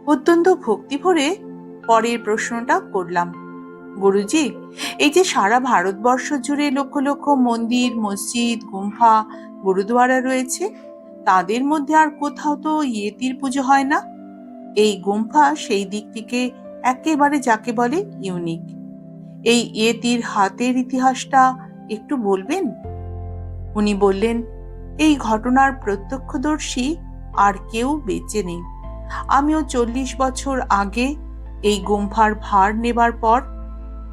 অত্যন্ত ভক্তি ভরে পরের প্রশ্নটা করলাম, গুরুজি, এই যে সারা ভারতবর্ষ জুড়ে লক্ষ লক্ষ মন্দির, মসজিদ, গুম্ফা, গুরুদুয়ারা রয়েছে, তাদের মধ্যে আর কোথাও তো ইয়েতির পুজো হয় না। এই গুম্ফা সেই দিক থেকে একেবারে যাকে বলে ইউনিক। এই ইয়েতির হাতের ইতিহাসটা একটু বলবেন? উনি বললেন, এই ঘটনার প্রত্যক্ষদর্শী আর কেউ বেঁচে নেই। আমিও 40 বছর আগে এই গুম্ফার ভার নেবার পর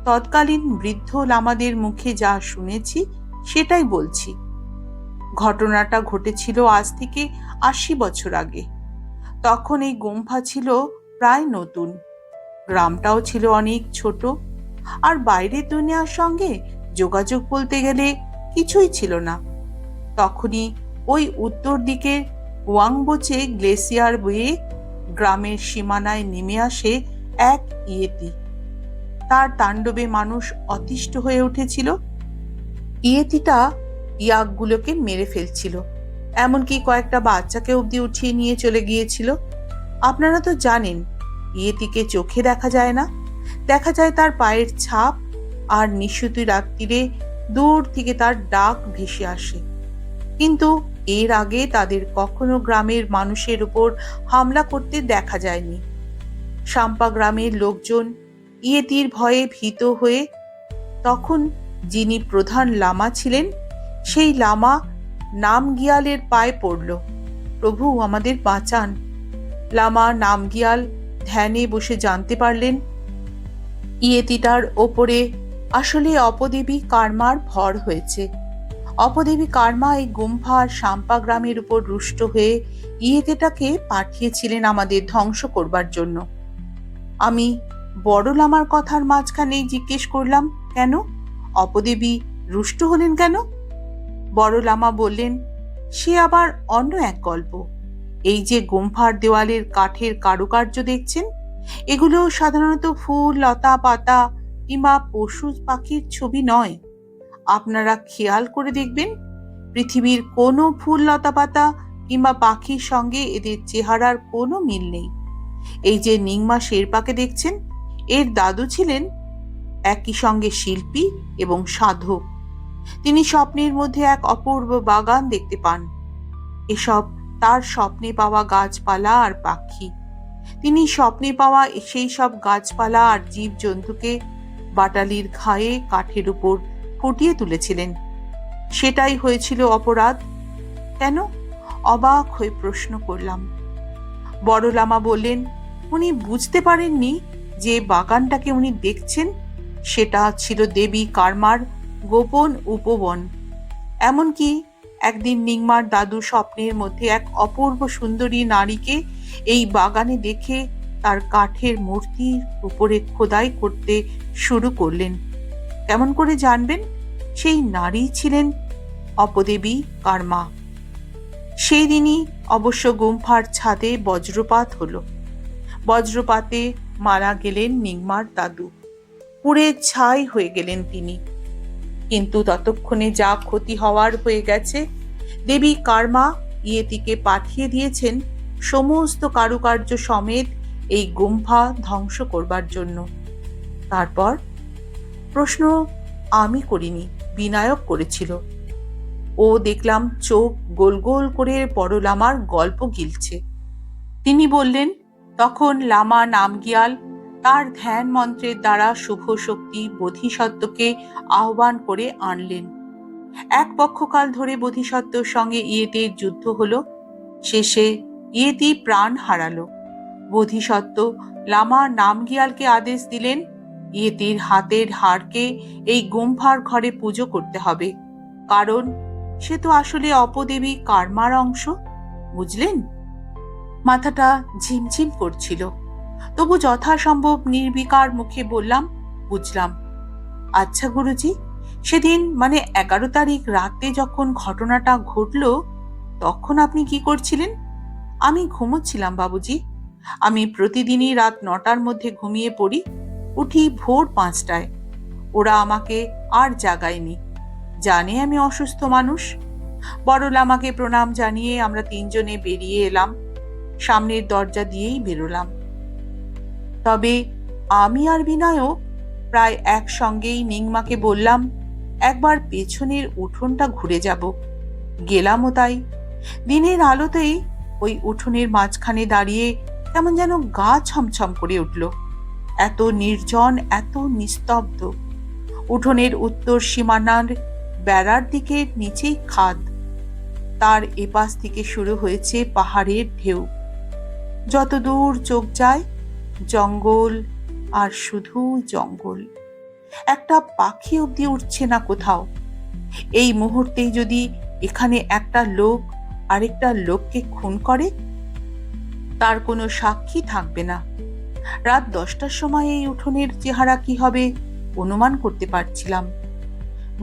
তৎকালীন বৃদ্ধ লামাদের মুখে যা শুনেছি সেটাই বলছি। ঘটনাটা ঘটেছিল আজ থেকে 80 বছর আগে। তখন এই গুম্ফা ছিল প্রায় নতুন, গ্রামটাও ছিল অনেক ছোট, আর বাইরের দুনিয়ার সঙ্গে যোগাযোগ বলতে গেলে কিছুই ছিল না। তখনই ওই উত্তর দিকে ওয়াংবোচে গ্লেসিয়ার বয়ে গ্রামের সীমানায় নেমে আসে এক ইয়েতি। তার তাণ্ডবে মানুষ অতিষ্ঠ হয়ে উঠেছিল। ইয়েতিটা ইয়াকগুলোকে মেরে ফেলছিল, এমনকি কয়েকটা বাচ্চাকে অব্দি উঠিয়ে নিয়ে চলে গিয়েছিল। আপনারা তো জানেন, ইয়েতিকে চোখে দেখা যায় না, দেখা যায় তার পায়ের ছাপ, আর নিশুতি রাত্রিরে দূর থেকে তার ডাক ভেসে আসে। কিন্তু এর আগে তাদের কখনো গ্রামের মানুষের উপর হামলা করতে দেখা যায়নি। সাম্পা গ্রামের লোকজন ইয়েতির ভয়ে ভীত হয়ে তখন যিনি প্রধান লামা ছিলেন, সেই লামা নামগিয়ালের পায়ে পড়ল, প্রভু আমাদের বাঁচান। লামা নামগিয়াল ধ্যানে বসে জানতে পারলেন ইয়েতিটার ওপরে আসলে অপদেবী কার্মার ভর হয়েছে। অপদেবী কার্মা এই গুম্ফা আর সাম্পা গ্রামের উপর রুষ্ট হয়ে ইয়েতিটাকে পাঠিয়েছিলেন আমাদের ধ্বংস করবার জন্য। আমি বড় লামার কথার মাঝখানেই জিজ্ঞেস করলাম, কেন? অপদেবী রুষ্ট হলেন কেন? বড় লামা বললেন, সে আবার অন্য এক গল্প। এই যে গুম্ফার দেওয়ালের কাঠের কারুকার্য দেখছেন, এগুলো সাধারণত ফুল, লতা পাতা কিংবা পশু পাখির ছবি নয়। আপনারা খেয়াল করে দেখবেন, পৃথিবীর কোনো ফুল, লতা পাতা কিংবা পাখির সঙ্গে এদের চেহারার কোনো মিল নেই। এই যে নিংমা শেরপাকে দেখছেন, এর দাদু ছিলেন একই সঙ্গে শিল্পী এবং সাধক। তিনি স্বপ্নের মধ্যে এক অপূর্ব বাগান দেখতে পান। এসব তার স্বপ্নে পাওয়া গাছপালা আর পাখি। তিনি স্বপ্নে পাওয়া সেই সব গাছপালা আর জীবজন্তুকে বাটালির ঘায়ে কাঠের উপর ফুটিয়ে তুলেছিলেন। সেটাই হয়েছিল অপরাধ। কেন? অবাক হয়ে প্রশ্ন করলাম। বড় লামা বললেন, উনি বুঝতে পারেননি যে বাগানটাকে উনি দেখছেন সেটা ছিল দেবী কার্মার গোপন উপবন। এমনকি একদিন নিংমার দাদু স্বপ্নের মধ্যে এক অপূর্ব সুন্দরী নারীকে এই বাগানে দেখে তার কাঠের মূর্তির উপরে খোদাই করতে শুরু করলেন। কেমন করে জানবেন সেই নারী ছিলেন অপদেবী কার্মা? সেই দিনই অবশ্য গুম্ফার ছাদে বজ্রপাত হলো। বজ্রপাতে মারা গেলেন নিংমার দাদু, পুড়ে ছাই হয়ে গেলেন তিনি। কিন্তু ততক্ষণে যা ক্ষতি হওয়ার হয়ে গেছে, দেবী কার্মা ইয়েতিকে পাঠিয়ে দিয়েছেন সমস্ত কারুকার্য সমেত এই গুম্ফা ধ্বংস করবার জন্য। তারপর? প্রশ্ন আমি করিনি, বিনায়ক করেছিল। ও দেখলাম চোখ গোল গোল করে বড় লামার গল্প গিলছে। তিনি বললেন, তখন লামা নামগিয়াল তার ধ্যান মন্ত্রের দ্বারা শুভ শক্তি বোধিসত্ত্বকে আহ্বান করে আনলেন। এক পক্ষকাল ধরে বোধিসত্ত্বর সঙ্গে ইয়েতির যুদ্ধ হলো। শেষে ইয়েতি প্রাণ হারালো। বোধিসত্ত্ব লামা নামগিয়ালকে আদেশ দিলেন, ইয়েতির হাতের হাড়কে এই গুম্ফার ঘরে পুজো করতে হবে, কারণ সে তো আসলে অপদেবী কার্মার অংশ। বুঝলেন? মাথাটা ঝিমঝিম করছিল, তবু যথাসম্ভব নির্বিকার মুখে বললাম, বুঝলাম। আচ্ছা গুরুজি, সেদিন মানে 11 তারিখ রাতে যখন ঘটনাটা ঘটল, তখন আপনি কি করছিলেন? আমি ঘুমোচ্ছিলাম বাবুজি। আমি প্রতিদিনই রাত 9টার মধ্যে ঘুমিয়ে পড়ি, উঠি ভোর 5টায়। ওরা আমাকে আর জাগায়নি, জানে আমি অসুস্থ মানুষ। বড় লামাকে প্রণাম জানিয়ে আমরা 3 জনে বেরিয়ে এলাম। সামনের দরজা দিয়েই বেরোলাম। তবে আমি আর বিনায়ক প্রায় একসঙ্গেই নিংমাকে বললাম, একবার পেছনের উঠোনটা ঘুরে যাব। গেলামও তাই। দিনের আলোতেই ওই উঠোনের মাঝখানে দাঁড়িয়ে কেমন যেন গা ছমছম করে উঠল। এত নির্জন, এত নিস্তব্ধ। উঠোনের উত্তর সীমানার বেড়ার দিকে নিচেই খাদ। তার এপাশ থেকে শুরু হয়েছে পাহাড়ের ঢেউ। যত দূর চোখ যায় জঙ্গল আর শুধু জঙ্গল। একটা পাখি অব্দি উঠছে না কোথাও। এই মুহূর্তেই যদি এখানে একটা লোক আরেকটা লোককে খুন করে, তার কোনো সাক্ষী থাকবে না। রাত 10টার সময় এই উঠোনের চেহারা কি হবে অনুমান করতে পারছিলাম।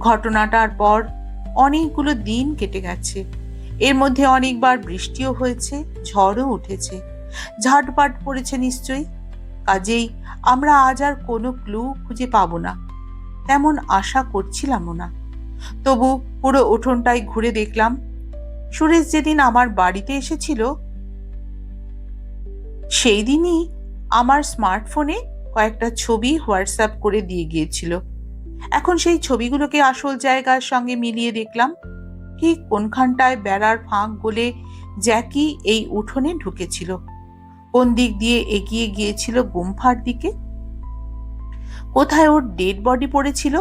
ঘটনাটার পর অনেকগুলো দিন কেটে গেছে। এর মধ্যে অনেকবার বৃষ্টিও হয়েছে, ঝড়ও উঠেছে, ঝাটপাট পড়েছে নিশ্চয়ই। কাজেই আমরা আজ আর কোনো ক্লু খুঁজে পাবো না, তেমন আশা করছিলামও না। তবু পুরো উঠোনটাই ঘুরে দেখলাম। সুরেশ যেদিন আমার বাড়িতে এসেছিল সেই দিনই আমার স্মার্টফোনে কয়েকটা ছবি হোয়াটসঅ্যাপ করে দিয়ে গিয়েছিল। এখন সেই ছবিগুলোকে আসল জায়গার সঙ্গে মিলিয়ে দেখলাম ঠিক কোনখানটায় বেড়ার ফাঁক গলে জ্যাকি এই উঠোনে ঢুকেছিল, কোন দিক দিয়ে এগিয়ে গিয়েছিল গুম্ফার দিকে, কোথায় ওর ডেড বডি পড়েছিল।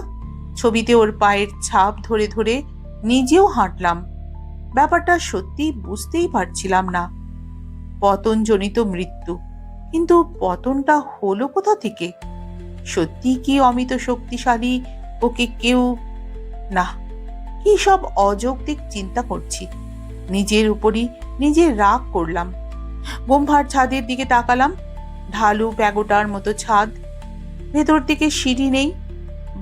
ছবিতে ওর পায়ের ছাপ ধরে ধরে নিজেও হাঁটলাম। ব্যাপারটা সত্যি বুঝতেই পারছিলাম না। পতনজনিত মৃত্যু, কিন্তু পতনটা হলো কোথা থেকে? সত্যি কি অমিত শক্তিশালী ওকে কেউ? না, কি সব অযৌক্তিক চিন্তা করছি। নিজের উপরই নিজে রাগ করলাম। গুম্ফার ছাদের দিকে তাকালাম। ঢালু প্যাগোটার মতো ছাদ, ভেতর থেকে সিঁড়ি নেই,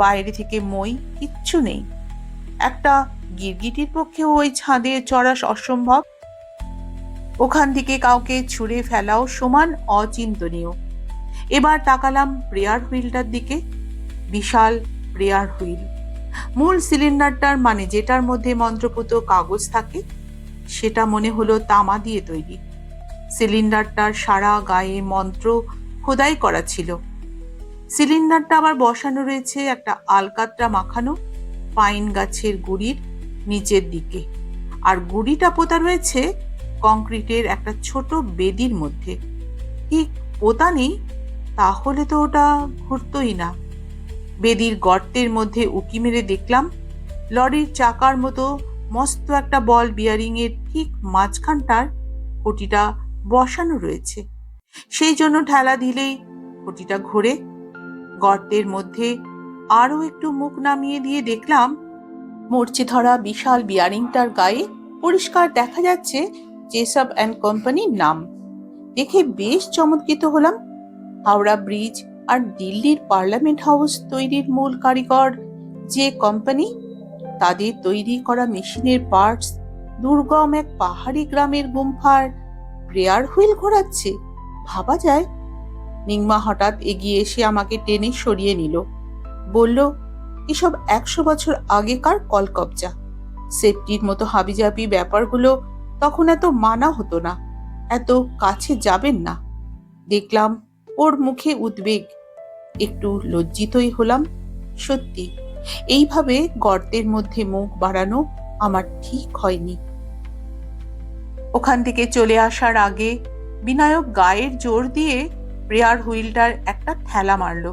বাইরে থেকে মই, কিচ্ছু নেই। একটা গিরগিটির পক্ষেও ওই ছাদে চড়া অসম্ভব। ওখান থেকে কাউকে ছুঁড়ে ফেলাও সমান অচিন্তনীয়। এবার তাকালাম প্রেয়ার হুইলটার দিকে। বিশাল প্রেয়ার হুইল, মূল সিলিন্ডারটার মানে যেটার মধ্যে মন্ত্রপুত কাগজ থাকে, সেটা মনে হলো তামা দিয়ে তৈরি। সিলিন্ডারটার সারা গায়ে মন্ত্র খোদাই করা ছিল। সিলিন্ডারটা আবার বসানো রয়েছে একটা আলকাতরা মাখানো পাইন গাছের গুড়ির নিচের দিকে, আর গুড়িটা পোতা রয়েছে কংক্রিটের একটা ছোট বেদির মধ্যে। ঠিক পোতা নেই, তাহলে তো ওটা ঘুরতই না। বেদির গর্তের মধ্যে উকি মেরে দেখলাম লরির চাকার মতো মস্ত একটা বল বিয়ারিং এর ঠিক মাঝখানটার খুঁটিটা বসানো রয়েছে। সেই জন্য ঠেলা দিলেই খুঁটিটা ঘোরে। গর্তের মধ্যে আরো একটু মুখ নামিয়ে দিয়ে দেখলাম মরচে ধরা বিশাল বিয়ারিংটার গায়ে পরিষ্কার দেখা যাচ্ছে জেসব অ্যান্ড কোম্পানির নাম। দেখে বেশ চমৎকৃত হলাম। হাওড়া ব্রিজ আর দিল্লির পার্লামেন্ট হাউস তৈরির মূল কারিগর যে কোম্পানি, তাদের তৈরি করা মেশিনের পার্টস দুর্গম এক পাহাড়ি গ্রামের গুম্ফার প্রেয়ার হুইল ঘোরাচ্ছে। ভাবা যায়? নিংমা হঠাৎ এগিয়ে এসে আমাকে টেনে সরিয়ে নিল। বলল, এসব 100 বছর আগেকার কলকবজা। সেফটির মতো হাবিজাবি ব্যাপারগুলো তখন এত মানা হতো না, এত কাছে যাবেন না। দেখলাম ওর মুখে উদ্বেগ। একটু লজ্জিতই হলাম। সত্যি এইভাবে গর্তের মধ্যে মুখ বাড়ানো আমার ঠিক হয়নি। ওখান থেকে চলে আসার আগে বিনায়ক গায়ের জোর দিয়ে প্রেয়ার হুইলটার একটা ঠেলা মারল।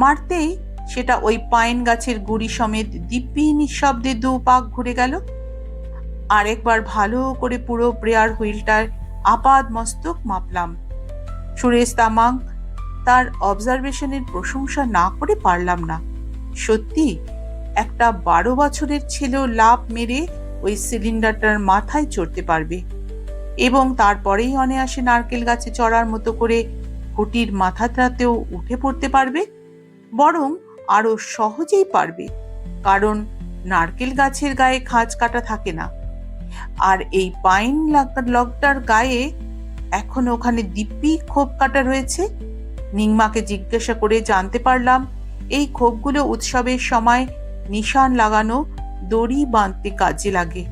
মারতেই সেটা ওই পাইন গাছের গুড়ি সমেত দিব্যি নিঃশব্দে 2 পাক ঘুরে গেল। আরেকবার ভালো করে পুরো প্রেয়ার হুইলটার আপাদ মস্তক মাপলাম। সুরেশ তামাং তার অবজারভেশনের প্রশংসা না করে পারলাম না। সত্যি একটা 12 বছরের ছেলেও লাফ মেরে ওই সিলিন্ডারটার মাথায় চড়তে পারবে, এবং তারপরেই অনায়াসে নারকেল গাছে চড়ার মতো করে খুঁটির মাথাটাতেও উঠে পড়তে পারবে। বরং আরো সহজেই পারবে, কারণ নারকেল গাছের গায়ে খাঁজ কাটা থাকে না। আর এই পাইন লগটার গায়ে এখন ওখানে দিব্যি খোপ কাটা রয়েছে। নিংমাকে জিজ্ঞাসা করে জানতে পারলাম এই খোপগুলো উৎসবের সময় নিশান লাগানো দড়ি বাঁধতে কাজে লাগে।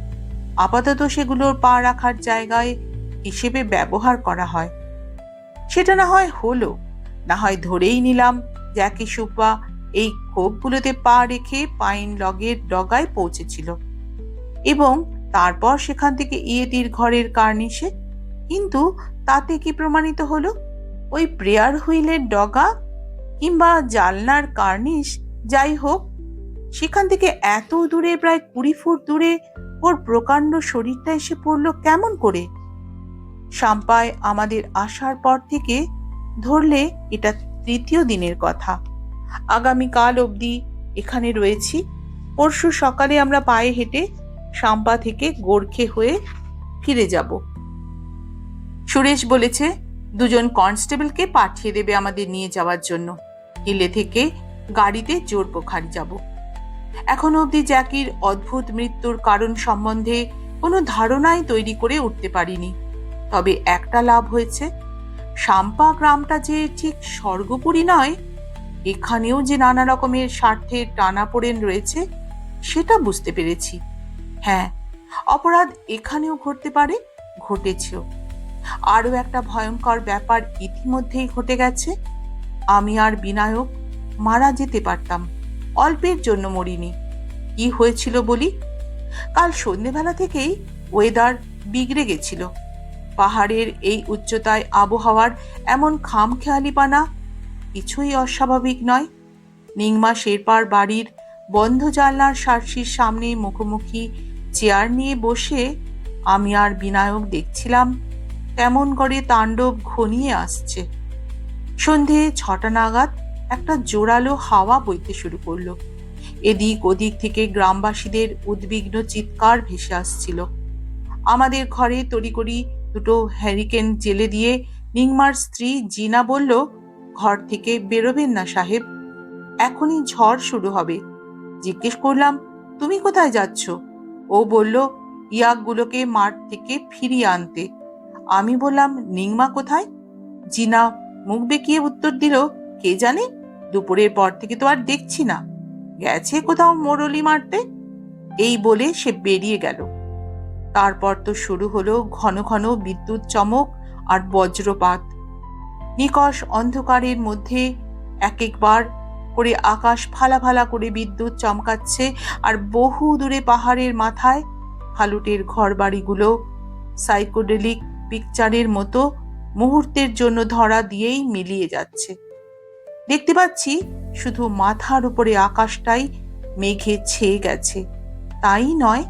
আপাতত সেগুলোর পা রাখার জায়গায় হিসেবে ব্যবহার করা হয়। সেটা না হয় হলো, না হয় ধরেই নিলাম জ্যাকি সুব্বা এই খোপগুলোতে পা রেখে পাইন লগের ডগায় পৌঁছেছিল এবং তারপর সেখান থেকে ইয়েতির ঘরের কার্নিশে। কিন্তু তাতে কি প্রমাণিত হলো? ওই প্রেয়ার হুইলের ডগা কিংবা জানলার কার্নিশ যাই হোক, সেখান থেকে এত দূরে, প্রায় 20 ফুট দূরে ওর প্রকাণ্ড শরীরটা এসে পড়লো কেমন করে? শাম্পায় আমাদের আসার পর থেকে ধরলে এটা 3য় দিনের কথা। আগামীকাল অবধি এখানে রয়েছি। পরশু সকালে আমরা পায়ে হেঁটে শাম্পা থেকে গোর্খে হয়ে ফিরে যাব। সুরেশ বলেছে 2জন কনস্টেবলকে পাঠিয়ে দেবে আমাদের নিয়ে যাওয়ার জন্য। হিলে থেকে গাড়িতে জোরপোখারি যাব। এখনো অবধি জ্যাকির অদ্ভুত মৃত্যুর কারণ সম্বন্ধে কোনো ধারণাই তৈরি করে উঠতে পারিনি। তবে একটা লাভ হয়েছে, শাম্পা গ্রামটা যে ঠিক স্বর্গপুরী নয়, এখানেও যে নানা রকমের স্বার্থের টানাপোড়েন রয়েছে সেটা বুঝতে পেরেছি। হ্যাঁ, অপরাধ এখানেও ঘটতে পারে, ঘটেছেও। আরও একটা ভয়ঙ্কর ব্যাপার ইতিমধ্যেই ঘটে গেছে। আমি আর বিনায়ক মারা যেতে পারতাম, অল্পের জন্য মরিনি। কি হয়েছিল বলি? কাল সন্ধ্যেবেলা থেকেই ওয়েদার বিগড়ে গেছিল। পাহাড়ের এই উচ্চতায় আবহাওয়ার এমন খামখেয়ালিপানা কিছুই অস্বাভাবিক নয়। নিংমা শেরপার বাড়ির বন্ধ জানলার সার্সির সামনে মুখোমুখি চেয়ার নিয়ে বসে আমি আর বিনায়ক দেখছিলাম কেমন করে তাণ্ডব ঘনিয়ে আসছে। সন্ধে 6টা নাগাদ একটা জোরালো হাওয়া বইতে শুরু করলো। এদিক ওদিক থেকে গ্রামবাসীদের উদ্বিগ্ন চিৎকার ভেসে আসছিল। আমাদের ঘরে তড়িঘড়ি 2টো হ্যারিকেন জেলে দিয়ে নিংমার স্ত্রী জিনা বলল, ঘর থেকে বেরোবেন না সাহেব, এখনই ঝড় শুরু হবে। জিজ্ঞেস করলাম, তুমি কোথায় যাচ্ছ? ও বলল, ইয়াকগুলোকে মাঠ থেকে ফিরিয়ে আনতে। আমি বললাম, নিংমা কোথায়? জিনা মুখ বেঁকিয়ে উত্তর দিল, কে জানে, দুপুরের পর থেকে তো আর দেখছি না, গেছে কোথাও মোরলি মারতে। এই বলে সে বেরিয়ে গেল। তারপর তো শুরু হলো ঘন ঘন বিদ্যুৎ চমক আর বজ্রপাত। নিকষ অন্ধকারের মধ্যে এক একবার করে আকাশ ফালা ফালা করে বিদ্যুৎ চমকাচ্ছে, আর বহু দূরে পাহাড়ের মাথায় ফালুটের ঘর বাড়িগুলো সাইকোডেলিক পিকচারের মতো মুহূর্তের জন্য ধরা দিয়েই মিলিয়ে যাচ্ছে। দেখতে পাচ্ছি শুধু মাথার উপরে আকাশটাই মেঘে ছেয়ে গেছে, তাই নয়,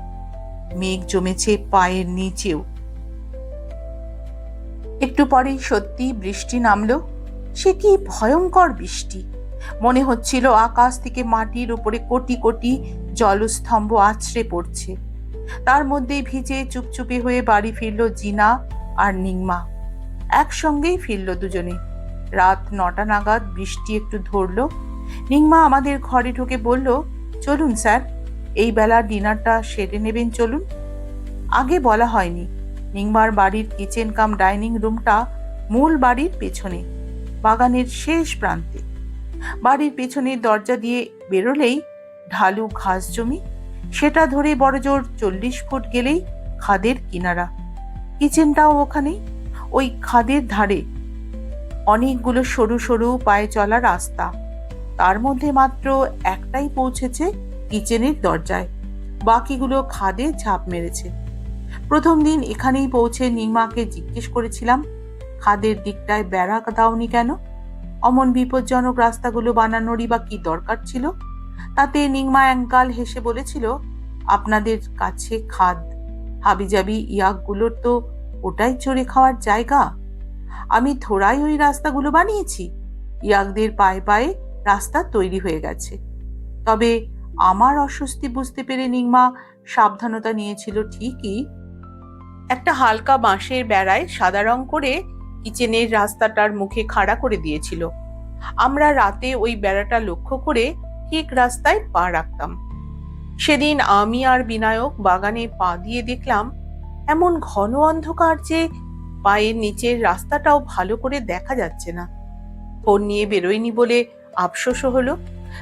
মেঘ জমেছে পায়ের নিচেও। একটু পরেই সত্যি বৃষ্টি নামলো। সে কি ভয়ঙ্কর বৃষ্টি! মনে হচ্ছিল আকাশ থেকে মাটির উপরে কোটি কোটি জলস্তম্ভ আছড়ে পড়ছে। তার মধ্যেই ভিজে চুপচুপে হয়ে বাড়ি ফিরল জিনা আর নিংমা। একসঙ্গেই ফিরল দুজনে। রাত 9টা নাগাদ বৃষ্টি একটু ধরলো। নিংমা আমাদের ঘরে ঢুকে বলল, চলুন স্যার, এই বেলা ডিনারটা সেরে নেবেন, চলুন। আগে বলা হয়নি, নিংমার বাড়ির কিচেন কাম ডাইনিং রুমটা মূল বাড়ির পেছনে, বাগানের শেষ প্রান্তে। বাড়ির পেছনের দরজা দিয়ে বেরোলেই ঢালু ঘাস জমি, সেটা ধরে বড়জোর 40 ফুট গেলেই খাদের কিনারা। কিচেনটাও ওখানেই, ওই খাদের ধারে। অনেকগুলো সরু সরু পায়ে চলা রাস্তা, তার মধ্যে মাত্র একটাই পৌঁছেছে কিচেনের দরজায়, বাকিগুলো খাদে ঝাঁপ মেরেছে। প্রথম দিন এখানেই পৌঁছে নিংমাকে জিজ্ঞেস করেছিলাম, খাদের দিকটায় বেড়া দাওনি কেন? অমন বিপজ্জনক রাস্তাগুলো বানানোরই বা কি দরকার ছিল? তাতে নিংমা একগাল হেসে বলেছিল, আপনাদের কাছে খাদ, হাবিজাবি ইয়াকগুলোর তো ওটাই চড়ে খাওয়ার জায়গা। আমি থোড়াই ওই রাস্তাগুলো বানিয়েছি, ইয়াকদের পায়ে পায়ে রাস্তা তৈরি হয়ে গেছে। তবে আমার অস্বস্তি বুঝতে পেরে নিংমা সাবধানতা নিয়েছিল ঠিকই। একটা হালকা বাঁশের বেড়ায় সাদা রং করে কিচেনের রাস্তাটার মুখে খাড়া করে দিয়েছিল। আমরা রাতে ওই বেড়াটা লক্ষ্য করে ঠিক রাস্তায় পা রাখতাম। সেদিন আমি আর বিনায়ক বাগানে পা দিয়ে দেখলাম এমন ঘন অন্ধকার যে পায়ের নিচের রাস্তাটাও ভালো করে দেখা যাচ্ছে না। ফোন নিয়ে বেরোয়নি বলে আফসোসও হলো।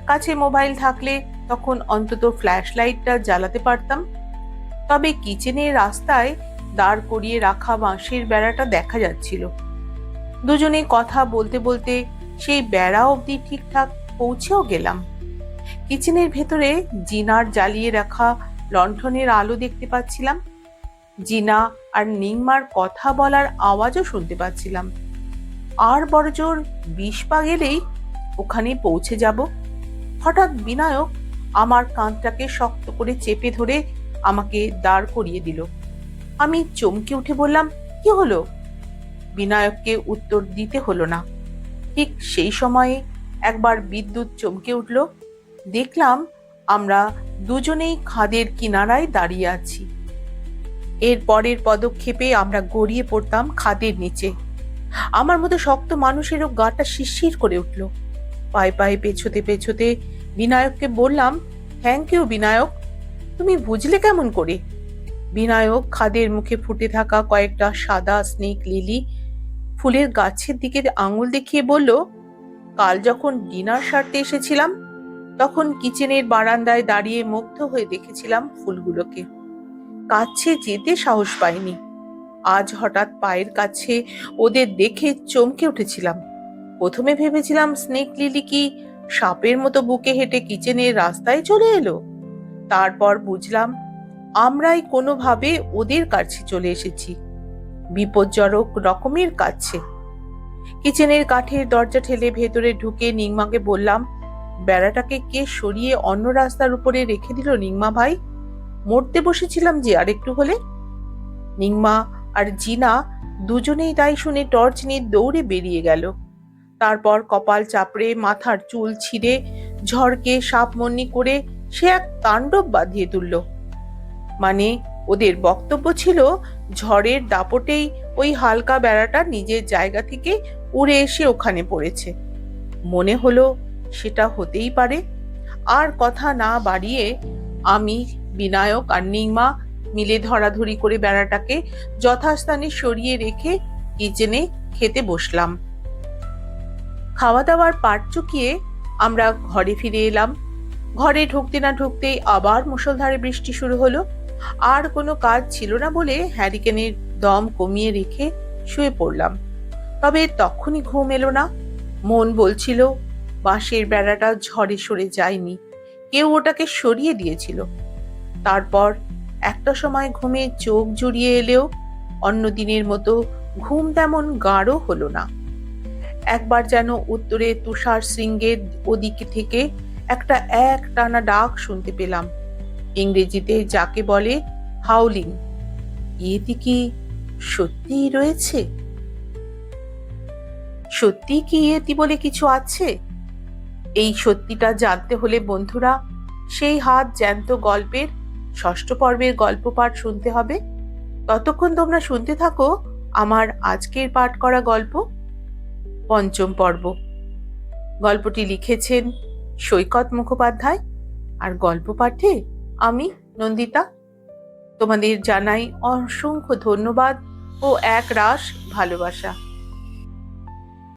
কাছে মোবাইল থাকলে তখন অন্তত ফ্ল্যাশ লাইটটা জ্বালাতে পারতাম। তবে কিচেনের রাস্তায় দাঁড় করিয়ে রাখা বাঁশের বেড়াটা দেখা যাচ্ছিল। দুজনে কথা বলতে বলতে সেই বেড়া অবধি ঠিকঠাক পৌঁছেও গেলাম। কিচেনের ভেতরে জিনার জ্বালিয়ে রাখা লণ্ঠনের আলো দেখতে পাচ্ছিলাম। জিনা আর নিংমার কথা বলার আওয়াজও শুনতে পাচ্ছিলাম। আর বড়জোর 20 পা গেলেই ওখানে পৌঁছে যাব। হঠাৎ বিনায়ক আমার কাঁধটাকে শক্ত করে চেপে ধরে আমাকে দাঁড় করিয়ে দিল। আমি চমকে উঠে বললাম, কি হলো? বিনায়ককে উত্তর দিতে হলো না। ঠিক সেই সময়ে একবার বিদ্যুৎ চমকে উঠল। দেখলাম আমরা দুজনেই খাদের কিনারায় দাঁড়িয়ে আছি। এর পরের পদক্ষেপে আমরা গড়িয়ে পড়তাম খাদের নিচে। আমার মতো শক্ত মানুষেরও গাটা শিরশির করে উঠল। পায়ে পায়ে পেছোতে পেছোতে বিনায়ককে বললাম, থ্যাংক ইউ বিনায়ক। তুমি বুঝলে কেমন করে? বিনায়ক খাদের মুখে ফুটে থাকা কয়েকটা সাদা স্নেক লিলি ফুলের গাছের দিকে আঙুল দেখিয়ে বলল, কাল যখন ডিনার সারতে এসেছিলাম তখন কিচেনের বারান্দায় দাঁড়িয়ে মুগ্ধ হয়ে দেখেছিলাম ফুলগুলোকে। কাছে যেতে সাহস পাইনি। আজ হঠাৎ পায়ের কাছে ওদের দেখে চমকে উঠেছিলাম। প্রথমে ভেবেছিলাম স্নেক লিলি কি সাপের মতো বুকে হেঁটে কিচেনের রাস্তায় চলে এলো। তারপর বুঝলাম আমরাই কোনোভাবে ওদের কাছে চলে এসেছি, বিপজ্জনক রকমের কাছে। কিচেনের কাঠের দরজা ঠেলে ভেতরে ঢুকে নিংমাকে বললাম, বেড়াটাকে কে সরিয়ে অন্য রাস্তার উপরে রেখে দিল নিংমা ভাই? মরতে বসেছিলাম যে আর একটু হলে। নিংমা আর জিনা দুজনেই তাই শুনে টর্চ নিয়ে দৌড়ে বেরিয়ে গেল। তারপর কপাল চাপড়ে মাথার চুল ছিঁড়ে ঝড়কে সাপমন্নি করে সে এক তাণ্ডব বাঁধিয়ে তুলল। মানে ওদের বক্তব্য ছিল ঝড়ের দাপটেই ওই হালকা বেড়াটা নিজের জায়গা থেকে উড়ে এসে ওখানে পড়েছে। মনে হলো সেটা হতেই পারে। আর কথা না বাড়িয়ে আমি, বিনায়ক আর নিংমা মিলে ধরাধরি করে বেড়াটাকে যথাস্থানে সরিয়ে রেখে কিচেনে খেতে বসলাম। খাওয়া দাওয়ার পাট চুকিয়ে আমরা ঘরে ফিরে এলাম। ঘরে ঢুকতে না ঢুকতেই আবার মুষলধারে বৃষ্টি শুরু হলো। আর কোনো কাজ ছিল না বলে হ্যারিকেনের দম কমিয়ে রেখে শুয়ে পড়লাম। তবে তখনই ঘুম এলো না। মন বলছিল বাঁশের বেড়াটা ঝড়ে সরে যায়নি, কেউ ওটাকে সরিয়ে দিয়েছিল। তারপর একটা সময় ঘুমে চোখ জুড়িয়ে এলেও অন্য দিনের মতো ঘুম তেমন গাঢ় হলো না। একবার যেন উত্তরে তুষার শৃঙ্গের ওদিকে থেকে একটা এক টানা ডাক শুনতে পেলাম। ইংরেজিতে যাকে বলে হাউলিং। ইয়েতি কি সত্যিই রয়েছে? সত্যি কি ইয়েতি বলে কিছু আছে? এই সত্যিটা জানতে হলে বন্ধুরা সেই হাত জ্যান্ত গল্পের 6ষ্ঠ পর্বের গল্প পাঠ শুনতে হবে। ততক্ষণ তোমরা শুনতে থাকো আমার আজকের পাঠ করা গল্প 5ম পর্ব। গল্পটি লিখেছেন সৈকত মুখোপাধ্যায় আর গল্প পাঠে আমি নন্দিতা। তোমাদের জানাই অসংখ্য ধন্যবাদ ও এক রাশ ভালোবাসা।